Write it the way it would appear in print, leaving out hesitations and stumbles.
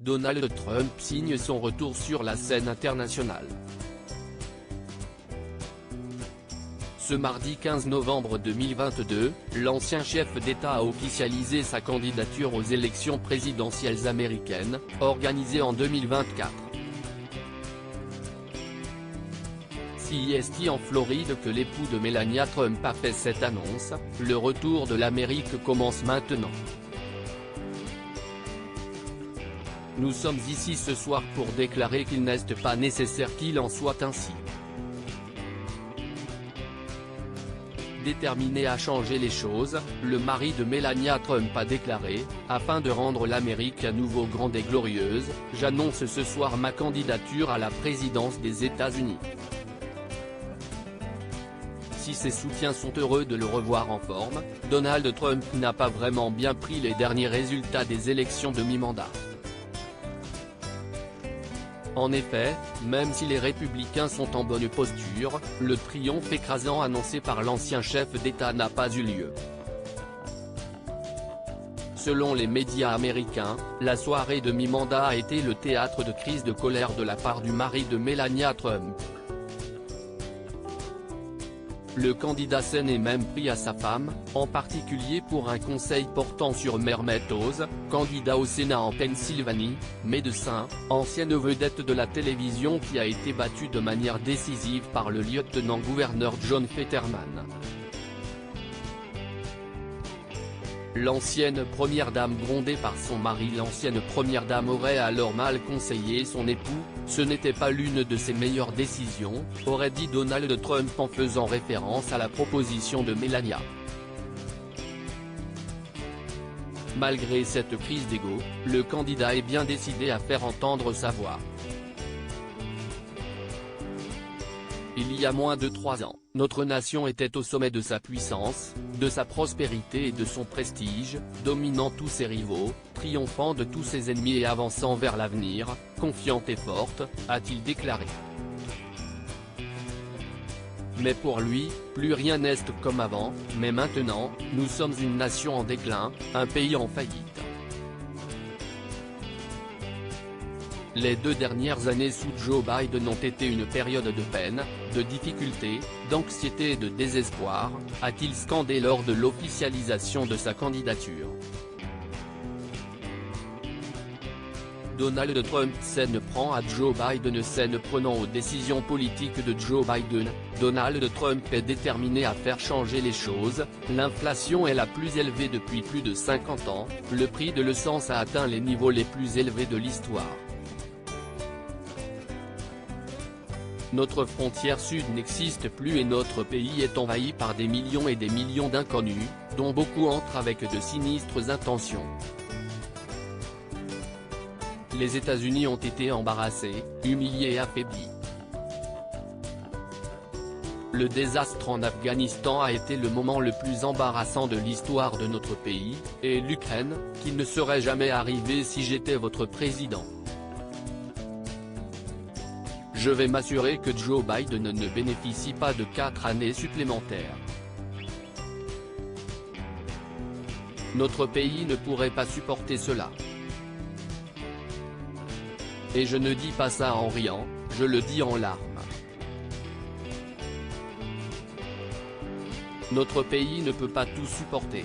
Donald Trump signe son retour sur la scène internationale. Ce mardi 15 novembre 2022, l'ancien chef d'État a officialisé sa candidature aux élections présidentielles américaines, organisées en 2024. C'est en Floride que l'époux de Melania Trump a fait cette annonce. Le retour de l'Amérique commence maintenant. Nous sommes ici ce soir pour déclarer qu'il n'est pas nécessaire qu'il en soit ainsi. Déterminé à changer les choses, le mari de Melania Trump a déclaré, afin de rendre l'Amérique à nouveau grande et glorieuse, j'annonce ce soir ma candidature à la présidence des États-Unis. Si ses soutiens sont heureux de le revoir en forme, Donald Trump n'a pas vraiment bien pris les derniers résultats des élections de mi-mandat. En effet, même si les républicains sont en bonne posture, le triomphe écrasant annoncé par l'ancien chef d'État n'a pas eu lieu. Selon les médias américains, la soirée de mi-mandat a été le théâtre de crises de colère de la part du mari de Melania Trump. Le candidat s'en est même pris à sa femme, en particulier pour un conseil portant sur Mère Meadows, candidat au Sénat en Pennsylvanie, médecin, ancienne vedette de la télévision qui a été battue de manière décisive par le lieutenant-gouverneur John Fetterman. L'ancienne première dame grondée par son mari. L'ancienne première dame aurait alors mal conseillé son époux, ce n'était pas l'une de ses meilleures décisions, aurait dit Donald Trump en faisant référence à la proposition de Melania. Malgré cette crise d'ego, le candidat est bien décidé à faire entendre sa voix. Il y a moins de 3 ans, notre nation était au sommet de sa puissance, de sa prospérité et de son prestige, dominant tous ses rivaux, triomphant de tous ses ennemis et avançant vers l'avenir, confiante et forte, a-t-il déclaré. Mais pour lui, plus rien n'est comme avant, mais maintenant, nous sommes une nation en déclin, un pays en faillite. Les 2 dernières années sous Joe Biden ont été une période de peine, de difficulté, d'anxiété et de désespoir, a-t-il scandé lors de l'officialisation de sa candidature. Donald Trump s'en prend à Joe Biden. S'en prenant aux décisions politiques de Joe Biden, Donald Trump est déterminé à faire changer les choses. L'inflation est la plus élevée depuis plus de 50 ans, le prix de l'essence a atteint les niveaux les plus élevés de l'histoire. Notre frontière sud n'existe plus et notre pays est envahi par des millions et des millions d'inconnus, dont beaucoup entrent avec de sinistres intentions. Les États-Unis ont été embarrassés, humiliés et affaiblis. Le désastre en Afghanistan a été le moment le plus embarrassant de l'histoire de notre pays, et l'Ukraine, qui ne serait jamais arrivé si j'étais votre président. Je vais m'assurer que Joe Biden ne bénéficie pas de 4 années supplémentaires. Notre pays ne pourrait pas supporter cela. Et je ne dis pas ça en riant, je le dis en larmes. Notre pays ne peut pas tout supporter.